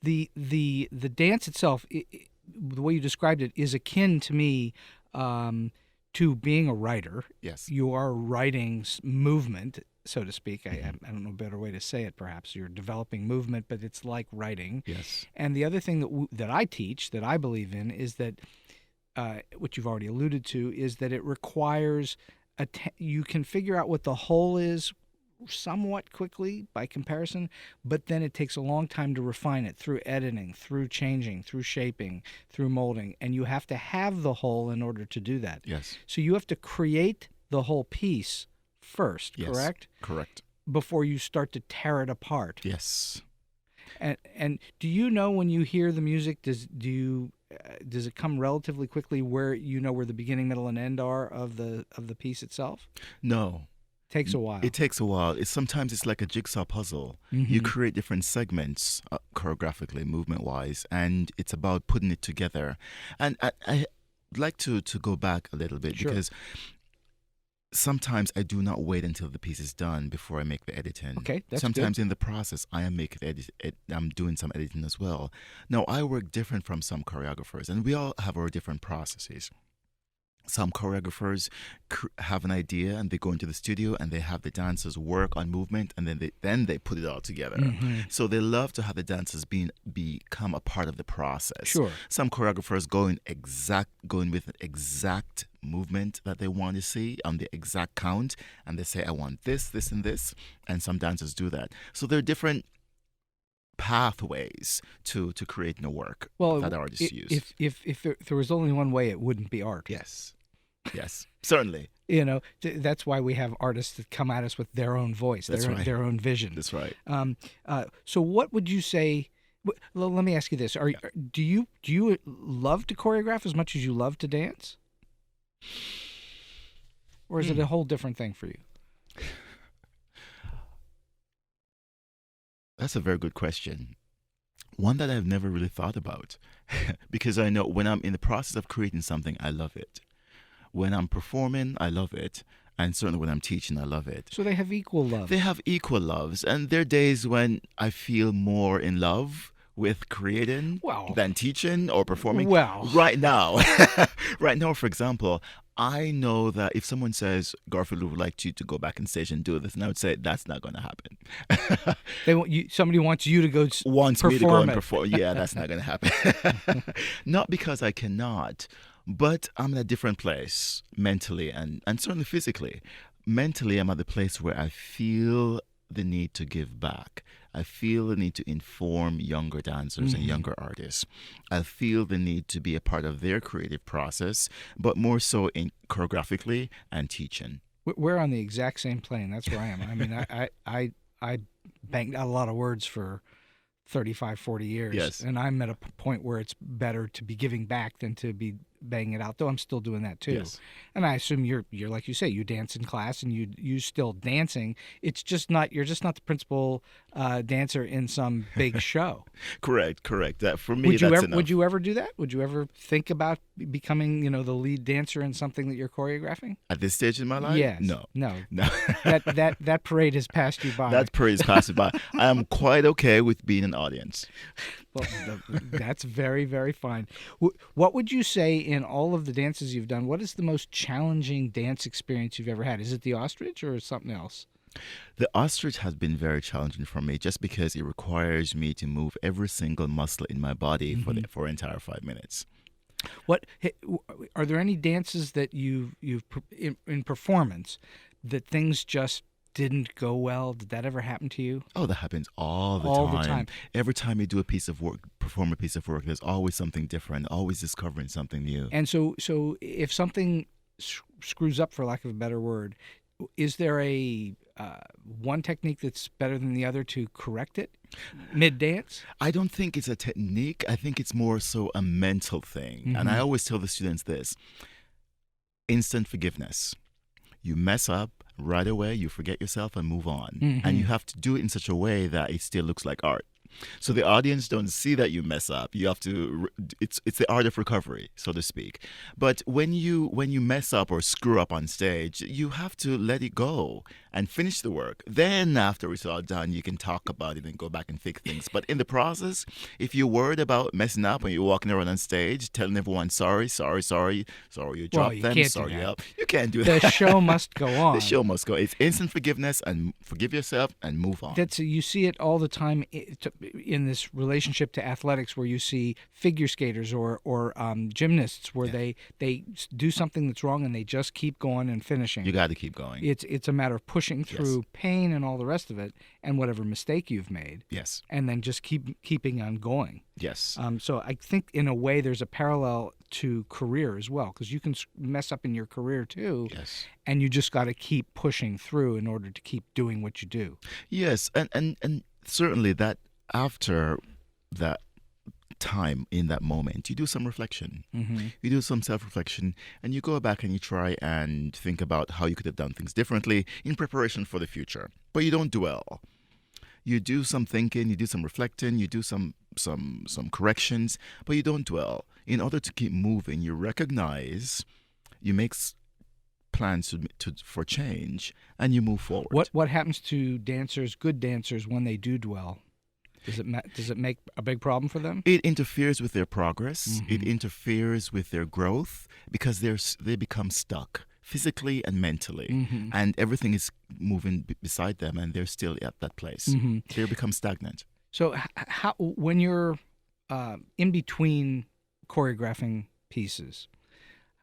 The dance itself, the way you described it, is akin to me to being a writer. Yes. You are writing movement, so to speak. I don't know a better way to say it, perhaps. You're developing movement, but it's like writing. Yes. And the other thing that I teach, that I believe in, is that what you've already alluded to, is that it requires you can figure out what the whole is somewhat quickly by comparison, but then it takes a long time to refine it through editing, through changing, through shaping, through molding, and you have to have the whole in order to do that. Yes. So you have to create the whole piece first, Yes. correct? Correct. Before you start to tear it apart. Yes. And do you know, when you hear the music, does it come relatively quickly where you know where the beginning, middle, and end are of the piece itself? No. Takes a while. It takes a while. Sometimes it's like a jigsaw puzzle. You create different segments choreographically, movement-wise, and it's about putting it together. And I'd like to go back a little bit, Sure. because sometimes I do not wait until the piece is done before I make the editing. Okay, that's sometimes in the process, I am I'm doing some editing as well. Now, I work different from some choreographers, and we all have our different processes. Some choreographers have an idea and they go into the studio and they have the dancers work on movement, and then they put it all together. So they love to have the dancers become a part of the process. Sure. Some choreographers going with an exact movement that they want to see on the exact count, and they say, I want this, this, and this. And some dancers do that. So there are different pathways to creating a work that artists use. If there was only one way, it wouldn't be art. Yes, certainly. That's why we have artists that come at us with their own voice, their own vision. That's right. So what would you say? Let me ask you this: do you love to choreograph as much as you love to dance, or is it a whole different thing for you? That's a very good question. One that I've never really thought about, because I know when I'm in the process of creating something, I love it. When I'm performing, I love it. And certainly when I'm teaching, I love it. So they have equal love. They have equal loves. And there are days when I feel more in love with creating than teaching or performing. Well. Right now, for example, I know that if someone says, Garfield would like you to go back on stage and do this, and I would say, that's not going to happen. Somebody wants you to go Wants me to go and it. perform. Yeah, that's not going to happen. Not because I cannot, but I'm in a different place mentally and certainly physically. Mentally, I'm at the place where I feel the need to give back. I feel the need to inform younger dancers and younger artists. I feel the need to be a part of their creative process, but more so in choreographically and teaching. We're on the exact same plane. That's where I am. I mean, I banged out a lot of words for 35, 40 years. Yes. And I'm at a point where it's better to be giving back than to be banging it out, though I'm still doing that too. Yes. And I assume you're like you say, you dance in class and you still dancing. It's just not, you're just not the principal dancer in some big show. Correct. That for me, that's enough. Would you ever do that? Would you ever think about becoming, the lead dancer in something that you're choreographing? At this stage in my life? Yes. No. That parade has passed you by. That parade has passed me by. I am quite okay with being an audience. Well, that's very, very fine. What would you say in all of the dances you've done, what is the most challenging dance experience you've ever had? Is it the ostrich or something else? The ostrich has been very challenging for me just because it requires me to move every single muscle in my body for an entire 5 minutes. Are there any dances that you've in performance that things just didn't go well? Did that ever happen to you? Oh, that happens all the time. Every time you do a piece of work, perform a piece of work, there's always something different, always discovering something new. And so if something screws up, for lack of a better word, is there a one technique that's better than the other to correct it mid-dance? I don't think it's a technique. I think it's more so a mental thing. And I always tell the students this: instant forgiveness. You mess up, right away, you forget yourself and move on. And you have to do it in such a way that it still looks like art. So the audience don't see that you mess up. You have to. It's the art of recovery, so to speak. But when you mess up or screw up on stage, you have to let it go and finish the work. Then after it's all done, you can talk about it and go back and fix things. But in the process, if you're worried about messing up and you're walking around on stage telling everyone sorry, you dropped them, sorry you can't do that. The show must go on. The show must go. It's instant forgiveness and forgive yourself and move on. You see it all the time in this relationship to athletics, where you see figure skaters or gymnasts where they do something that's wrong and they just keep going and finishing. You got to keep going. It's a matter of pushing through pain and all the rest of it, and whatever mistake you've made. Yes. And then just keeping on going. Yes. So I think in a way there's a parallel to career as well, because you can mess up in your career too. Yes. And you just got to keep pushing through in order to keep doing what you do. Yes, and certainly that after that time in that moment, you do some reflection. You do some self-reflection, and you go back and you try and think about how you could have done things differently in preparation for the future. But you don't dwell. You do some thinking, you do some reflecting, you do some corrections, but you don't dwell. In order to keep moving, you recognize, you make plans for change, and you move forward. What happens to dancers, good dancers, when they do dwell? Does it make a big problem for them? It interferes with their progress. It interferes with their growth because they become stuck physically and mentally, and everything is moving beside them, and they're still at that place. They become stagnant. So, when you're in between choreographing pieces,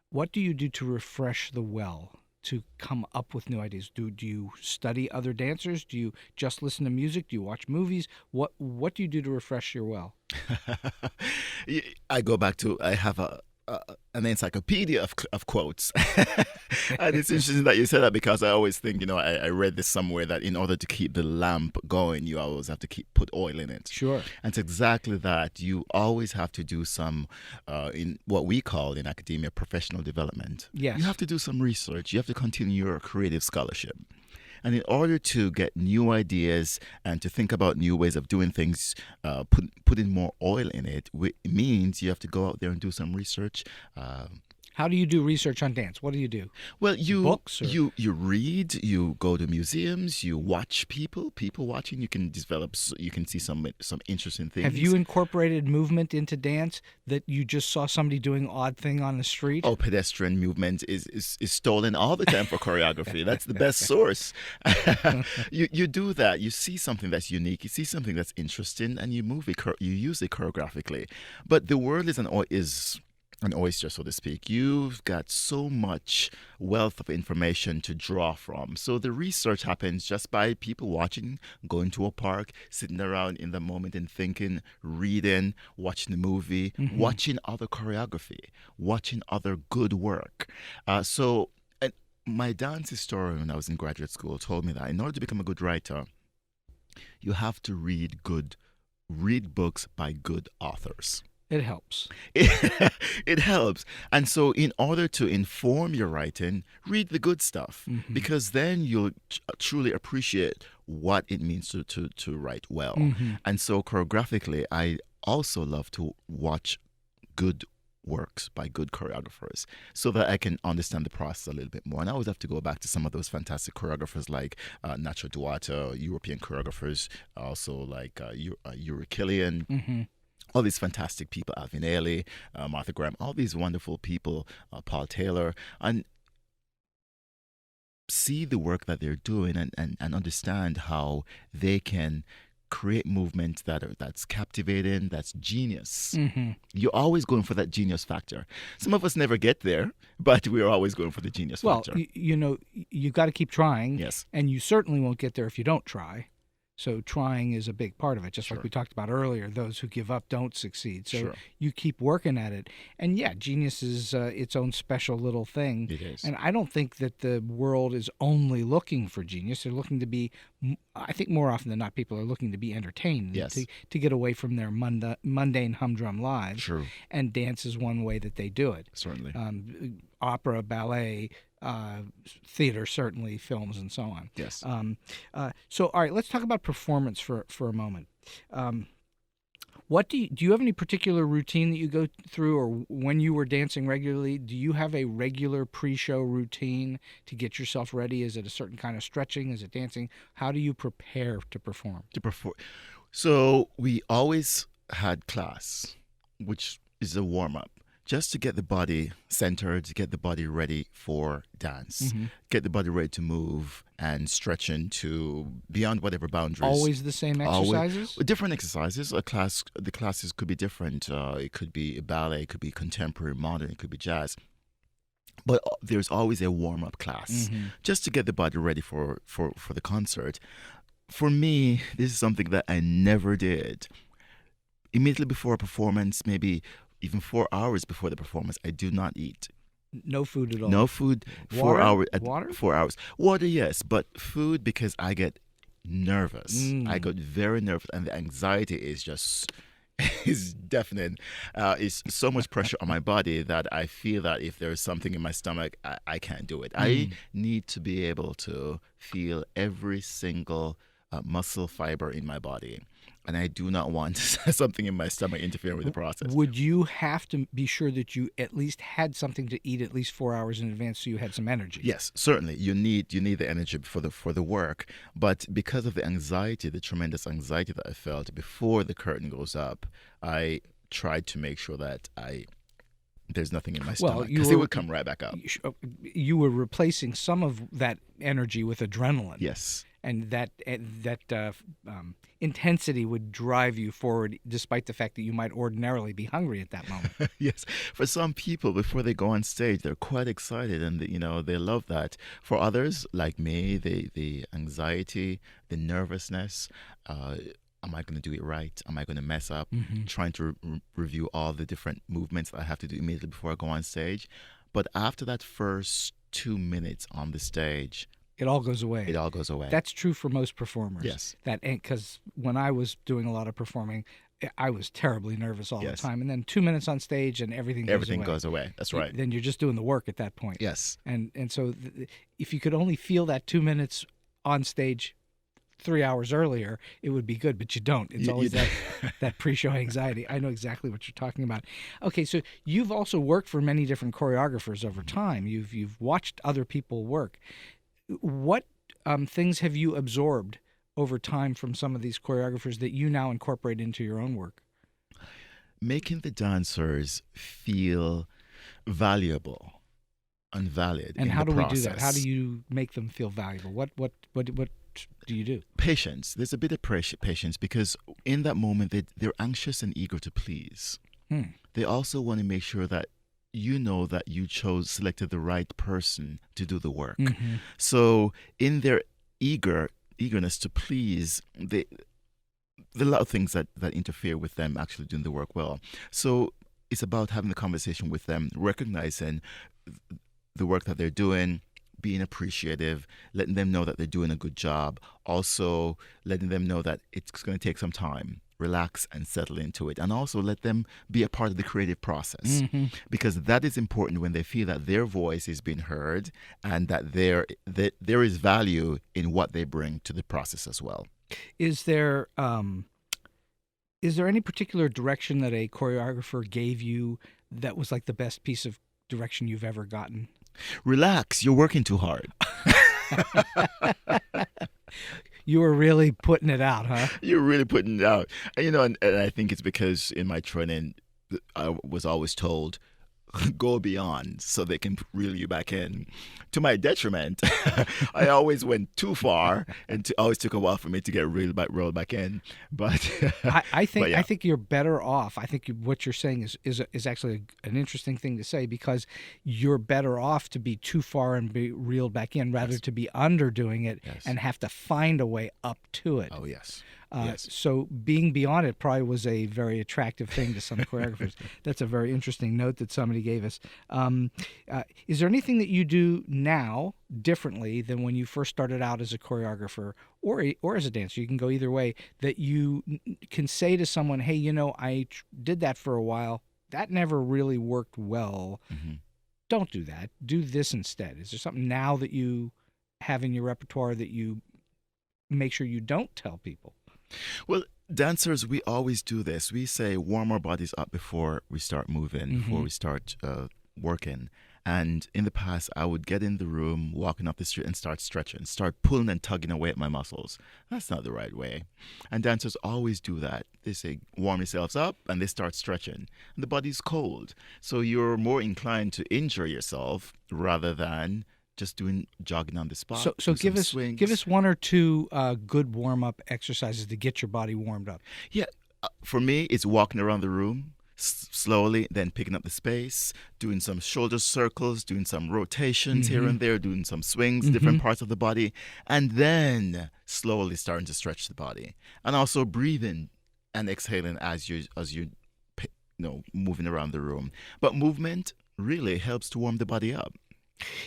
what do you do to refresh the well, to come up with new ideas? Do you study other dancers? Do you just listen to music? Do you watch movies? What do you do to refresh your well? I go back to, I have an encyclopedia of quotes. And it's interesting that you said that, because I always think, I read this somewhere that in order to keep the lamp going, you always have to put oil in it. Sure. And it's exactly that. You always have to do some, in what we call in academia, professional development. Yes. You have to do some research. You have to continue your creative scholarship. And in order to get new ideas and to think about new ways of doing things, putting more oil in it, means you have to go out there and do some research, How do you do research on dance? What do you do? Well, Books or- you read, you go to museums, you watch people watching. You can you can see some interesting things. Have you incorporated movement into dance that you just saw somebody doing odd thing on the street? Oh, pedestrian movement is stolen all the time for choreography. That's the best source. You do that. You see something that's unique. You see something that's interesting, and you move it. You use it choreographically. But the world is an oyster, so to speak. You've got so much wealth of information to draw from. So the research happens just by people watching, going to a park, sitting around in the moment and thinking, reading, watching the movie, watching other choreography, watching other good work. My dance historian, when I was in graduate school, told me that in order to become a good writer, you have to read books by good authors. It helps. It helps. And so in order to inform your writing, read the good stuff, because then you'll truly appreciate what it means to write well. And so choreographically, I also love to watch good works by good choreographers so that I can understand the process a little bit more. And I always have to go back to some of those fantastic choreographers like Nacho Duarte, European choreographers, also like Yuri Killian. All these fantastic people, Alvin Ailey, Martha Graham, all these wonderful people, Paul Taylor, and see the work that they're doing and understand how they can create movements that's captivating, that's genius. You're always going for that genius factor. Some of us never get there, but we're always going for the genius factor. Well, you got to keep trying. Yes. And you certainly won't get there if you don't try. So trying is a big part of it, just like we talked about earlier. Those who give up don't succeed. So you keep working at it. And yeah, genius is its own special little thing. It is. And I don't think that the world is only looking for genius. They're looking to be, I think more often than not, people are looking to be entertained, to get away from their mundane humdrum lives. True. And dance is one way that they do it. Certainly. Opera, ballet, theater, certainly, films, and so on. Yes. So, all right, let's talk about performance for a moment. What do you have any particular routine that you go through, or when you were dancing regularly, do you have a regular pre-show routine to get yourself ready? Is it a certain kind of stretching? Is it dancing? How do you prepare to perform? So we always had class, which is a warm-up, just to get the body centered, to get the body ready for dance, get the body ready to move and stretch into beyond whatever boundaries. Always the same exercises? Different exercises. The classes could be different. It could be ballet, it could be contemporary, modern, it could be jazz. But there's always a warm-up class just to get the body ready for the concert. For me, this is something that I never did. Immediately before a performance, maybe even 4 hours before the performance, I do not eat. No food at all? No food. Water? 4 hours. Water, yes, but food because I get nervous. I got very nervous, and the anxiety is deafening. It's so much pressure on my body that I feel that if there's something in my stomach, I can't do it. I need to be able to feel every single muscle fiber in my body. And I do not want something in my stomach interfering with the process. Would you have to be sure that you at least had something to eat at least 4 hours in advance so you had some energy? Yes, certainly. You need the energy for the work. But because of the anxiety, the tremendous anxiety that I felt before the curtain goes up, I tried to make sure that there's nothing in my stomach, because it would come right back up. You were replacing some of that energy with adrenaline. Yes. And that intensity would drive you forward, despite the fact that you might ordinarily be hungry at that moment. Yes. For some people, before they go on stage, they're quite excited, and they love that. For others, like me, the anxiety, the nervousness. Am I going to do it right? Am I going to mess up? Trying to review all the different movements that I have to do immediately before I go on stage. But after that first 2 minutes on the stage, it all goes away. It all goes away. That's true for most performers. Yes. Because when I was doing a lot of performing, I was terribly nervous all the time. And then 2 minutes on stage and everything goes away. That's right. Then you're just doing the work at that point. Yes. And so if you could only feel that 2 minutes on stage 3 hours earlier, it would be good, but you don't. It's always you- that pre-show anxiety. I know exactly what you're talking about. Okay, so you've also worked for many different choreographers over time. You've watched other people work. What things have you absorbed over time from some of these choreographers that you now incorporate into your own work? Making the dancers feel valuable and valid. And in how the do we do that? process. How do you make them feel valuable? What do you do? Patience. There's a bit of patience because in that moment they're anxious and eager to please. They also want to make sure that you know that you selected the right person to do the work. So in their eagerness to please, there are a lot of things that interfere with them actually doing the work well. So it's about having the conversation with them, recognizing the work that they're doing, being appreciative, letting them know that they're doing a good job, also letting them know that it's going to take some time, relax and settle into it, and also let them be a part of the creative process, because that is important when they feel that their voice is being heard and that there is value in what they bring to the process as well. Is there any particular direction that a choreographer gave you that was like the best piece of direction you've ever gotten? Relax, you're working too hard. You were really putting it out, huh? You're really putting it out. And I think it's because in my training, I was always told, go beyond so they can reel you back in. To my detriment, I always went too far, and always took a while for me to get rolled back in. But I think but yeah. I think you're better off. I think what you're saying is actually an interesting thing to say, because you're better off to be too far and be reeled back in rather to be underdoing it and have to find a way up to it. Oh, yes. So being beyond it probably was a very attractive thing to some choreographers. That's a very interesting note that somebody gave us. Is there anything that you do now differently than when you first started out as a choreographer or as a dancer? You can go either way, that you can say to someone, hey, I did that for a while. That never really worked well. Don't do that. Do this instead. Is there something now that you have in your repertoire that you make sure you don't tell people? Well, dancers, we always do this. We say warm our bodies up before we start moving, before we start working. And in the past, I would get in the room, walking up the street and start stretching, start pulling and tugging away at my muscles. That's not the right way. And dancers always do that. They say, warm yourselves up, and they start stretching. And the body's cold. So you're more inclined to injure yourself rather than just jogging on the spot. So give us one or two good warm-up exercises to get your body warmed up. Yeah, for me, it's walking around the room slowly, then picking up the space, doing some shoulder circles, doing some rotations here and there, doing some swings, different parts of the body, and then slowly starting to stretch the body, and also breathing and exhaling as you moving around the room. But movement really helps to warm the body up.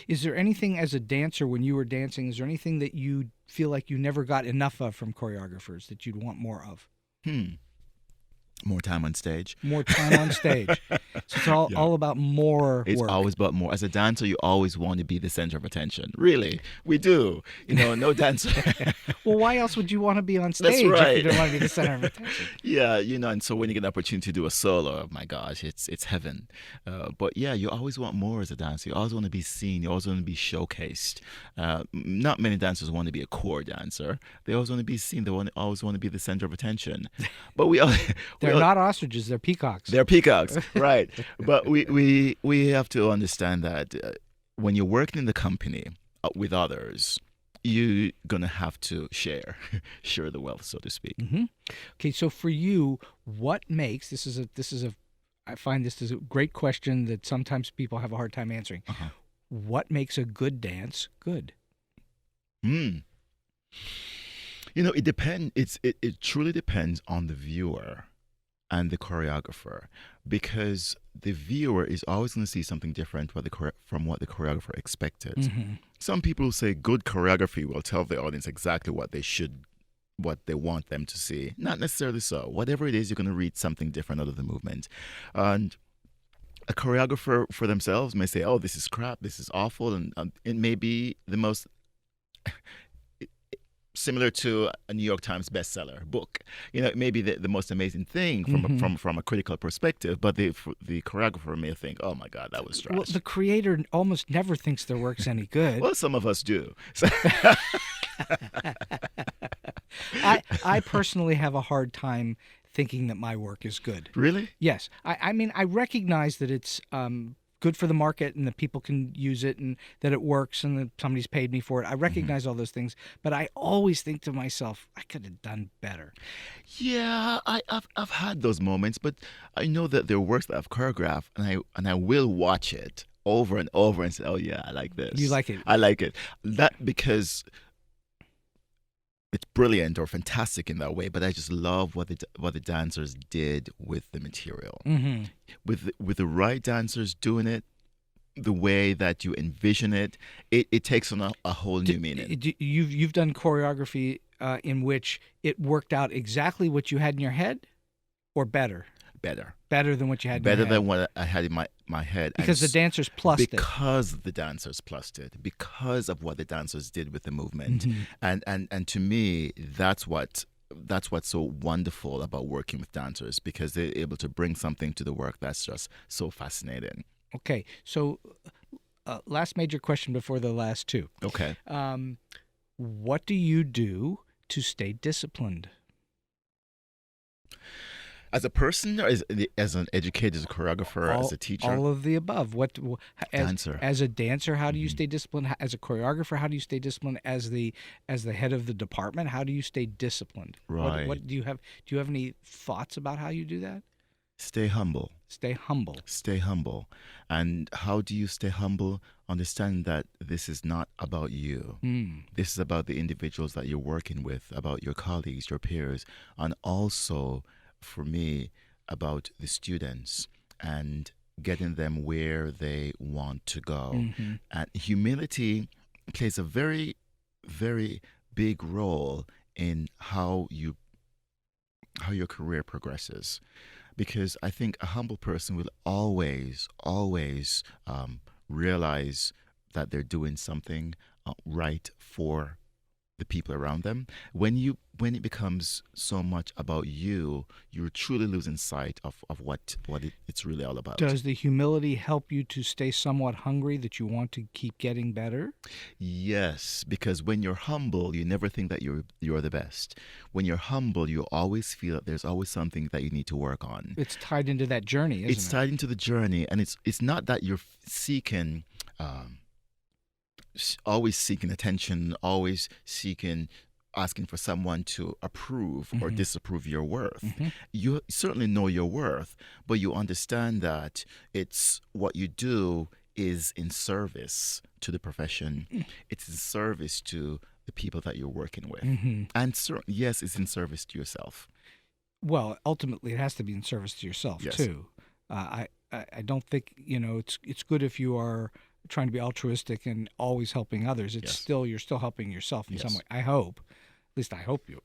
Is there anything as a dancer, when you were dancing, is there anything that you feel like you never got enough of from choreographers that you'd want more of? More time on stage. More time on stage. So it's all about more It's work. always about more. As a dancer, you always want to be the center of attention. Really, we do. No dancer. Well, why else would you want to be on stage if you don't want to be the center of attention? Yeah, and so when you get an opportunity to do a solo, oh my gosh, it's heaven. But yeah, you always want more as a dancer. You always want to be seen. You always want to be showcased. Not many dancers want to be a core dancer. They always want to be seen. They always want to be the center of attention. But They're not ostriches. They're peacocks. They're peacocks, right? But we have to understand that when you're working in the company with others, you're gonna have to share the wealth, so to speak. Okay, so for you, what makes I find this is a great question that sometimes people have a hard time answering. What makes a good dance good? It depends. It truly depends on the viewer and the choreographer, because the viewer is always going to see something different from what the choreographer expected. Some people say good choreography will tell the audience exactly what they want them to see. Not necessarily so. Whatever it is, you're going to read something different out of the movement. And a choreographer for themselves may say, oh, this is crap, this is awful, and it may be the most similar to a New York Times bestseller book. It may be the most amazing thing from a critical perspective, but the choreographer may think, oh my God, that was trash. Well, the creator almost never thinks their work's any good. Well, some of us do. So I personally have a hard time thinking that my work is good. Really? Yes. I mean, I recognize that it's good for the market and that people can use it and that it works and that somebody's paid me for it. I recognize all those things, but I always think to myself, I could have done better. Yeah, I've had those moments, but I know that there are works that I've choreographed, and I will watch it over and over and say, oh yeah, I like this. You like it? I like it. That because it's brilliant or fantastic in that way, but I just love what the dancers did with the material. Mm-hmm. With the right dancers doing it the way that you envision it, it takes on a whole new meaning. You've done choreography in which it worked out exactly what you had in your head, or better? Better than what you had in your head? Better than what I had in my head. Because the dancers plussed it. Because the dancers plussed it. Because of what the dancers did with the movement. And to me, that's what's so wonderful about working with dancers, because they're able to bring something to the work that's just so fascinating. Okay, so last major question before the last two. Okay. What do you do to stay disciplined? As a person, or as an educator, as a choreographer, as a teacher? All of the above. Dancer. As a dancer, how do you stay disciplined? As a choreographer, how do you stay disciplined? As the head of the department, how do you stay disciplined? Right. What do you have? Do you have any thoughts about how you do that? Stay humble. Stay humble. Stay humble. And how do you stay humble? Understand that this is not about you. This is about the individuals that you're working with, about your colleagues, your peers, and also, for me, about the students and getting them where they want to go. And humility plays a very, very big role in how your career progresses. Because I think a humble person will always realize that they're doing something right for the people around them. When it becomes so much about you, you're truly losing sight of what it's really all about. Does the humility help you to stay somewhat hungry, that you want to keep getting better? Yes, because when you're humble, you never think that you're the best. When you're humble, you always feel that there's always something that you need to work on. It's tied into that journey, isn't it? It's tied into the journey, and it's not that you're seeking. Always seeking attention, always asking for someone to approve or disapprove your worth. You certainly know your worth, but you understand that it's what you do is in service to the profession. It's in service to the people that you're working with. And yes, it's in service to yourself. Well, ultimately, it has to be in service to yourself, too. I don't think, it's good if you are trying to be altruistic and always helping others. You're still helping yourself in some way. I hope. At least I hope you.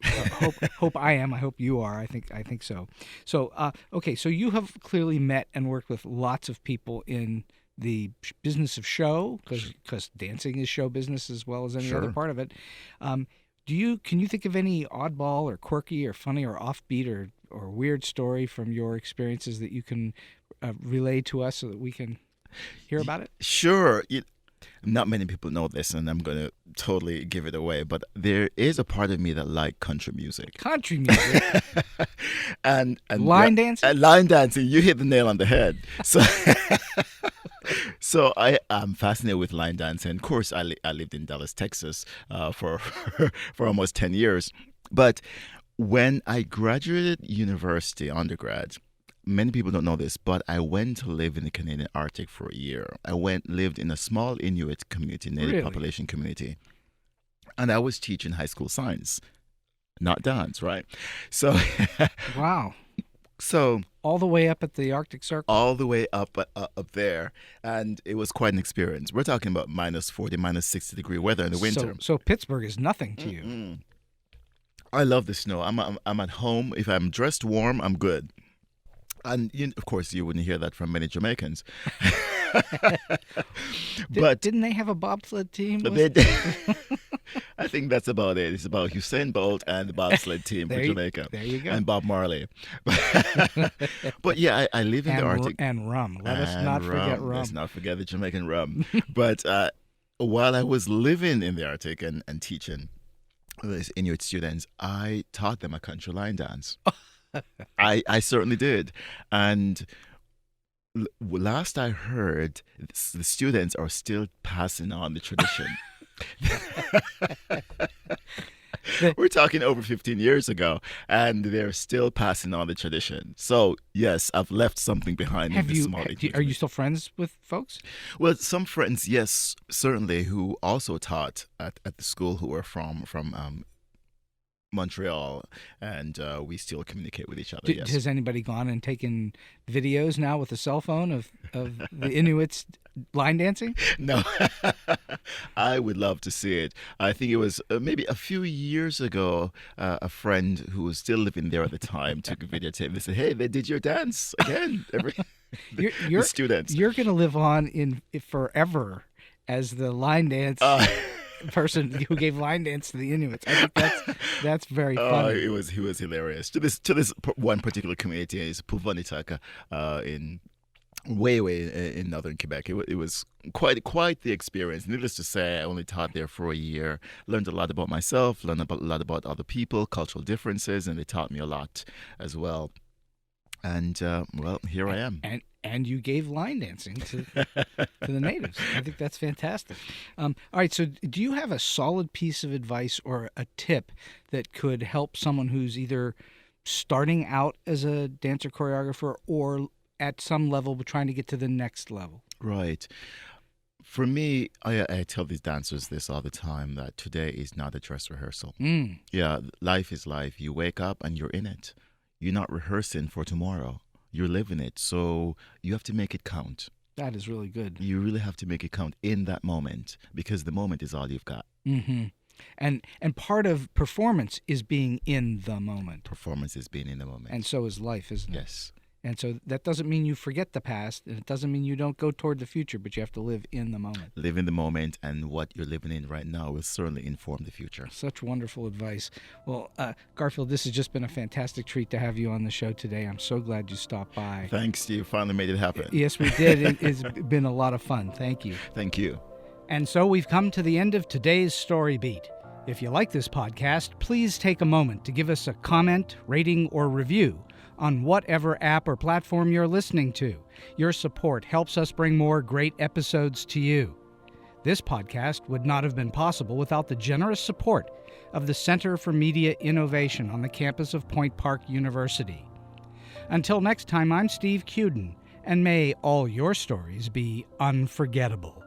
Hope I am. I hope you are. I think so. So okay. So you have clearly met and worked with lots of people in the business of show, because dancing is show business as well as any other part of it. Can you think of any oddball or quirky or funny or offbeat or weird story from your experiences that you can relay to us so that we can hear about it? Sure. Not many people know this, and I'm going to totally give it away, but there is a part of me that like country music. Country music? and line dancing? And line dancing. You hit the nail on the head. So I am fascinated with line dancing. Of course, I lived in Dallas, Texas for almost 10 years. But when I graduated university, undergrad, many people don't know this, but I went to live in the Canadian Arctic for a year. lived in a small Inuit community, native population community. And I was teaching high school science, not dance, right? So, wow. So all the way up at the Arctic Circle? All the way up there. And it was quite an experience. We're talking about minus 40, minus 60 degree weather in the winter. So Pittsburgh is nothing to you. I love the snow. I'm at home. If I'm dressed warm, I'm good. And of course, you wouldn't hear that from many Jamaicans. But didn't they have a bobsled team? They did. I think that's about it. It's about Usain Bolt and the bobsled team for Jamaica. There you go. And Bob Marley. But yeah, I live in the Arctic. And rum. Let us not forget rum. Let's not forget the Jamaican rum. But while I was living in the Arctic and teaching these Inuit students, I taught them a country line dance. I certainly did. And last I heard, the students are still passing on the tradition. We're talking over 15 years ago, and they're still passing on the tradition. So, yes, I've left something behind in this small Inuit. Are you still friends with folks? Well, some friends, yes, certainly, who also taught at the school, who were from Montreal, and we still communicate with each other. Yes. Has anybody gone and taken videos now with a cell phone of the Inuits line dancing? No. I would love to see it. I think it was maybe a few years ago, a friend who was still living there at the time took a videotape. They said, "Hey, they did your dance again." The students. You're going to live on in forever as the line dance person who gave line dance to the Inuits. I think that's very funny. He was hilarious. To this one particular community is Puvanitaka in way in northern Quebec. It was quite the experience. Needless to say, I only taught there for a year. Learned a lot about myself. Learned a lot about other people, cultural differences, and they taught me a lot as well. And well, here I am. And you gave line dancing to the natives. I think that's fantastic. All right, so do you have a solid piece of advice or a tip that could help someone who's either starting out as a dancer choreographer or at some level trying to get to the next level? Right. For me, I tell these dancers this all the time, that today is not a dress rehearsal. Yeah, life is life. You wake up and you're in it. You're not rehearsing for tomorrow. You're living it. So you have to make it count. That is really good. You really have to make it count in that moment, because the moment is all you've got. Mm-hmm. And part of performance is being in the moment. Performance is being in the moment. And so is life, isn't it? Yes. And so that doesn't mean you forget the past, and it doesn't mean you don't go toward the future, but you have to live in the moment. Live in the moment, and what you're living in right now will certainly inform the future. Such wonderful advice. Well, Garfield, this has just been a fantastic treat to have you on the show today. I'm so glad you stopped by. Thanks, you finally made it happen. Yes, we did. It's been a lot of fun. Thank you. Thank you. And so we've come to the end of today's Story Beat. If you like this podcast, please take a moment to give us a comment, rating, or review on whatever app or platform you're listening to. Your support helps us bring more great episodes to you. This podcast would not have been possible without the generous support of the Center for Media Innovation on the campus of Point Park University. Until next time, I'm Steve Cuden, and may all your stories be unforgettable.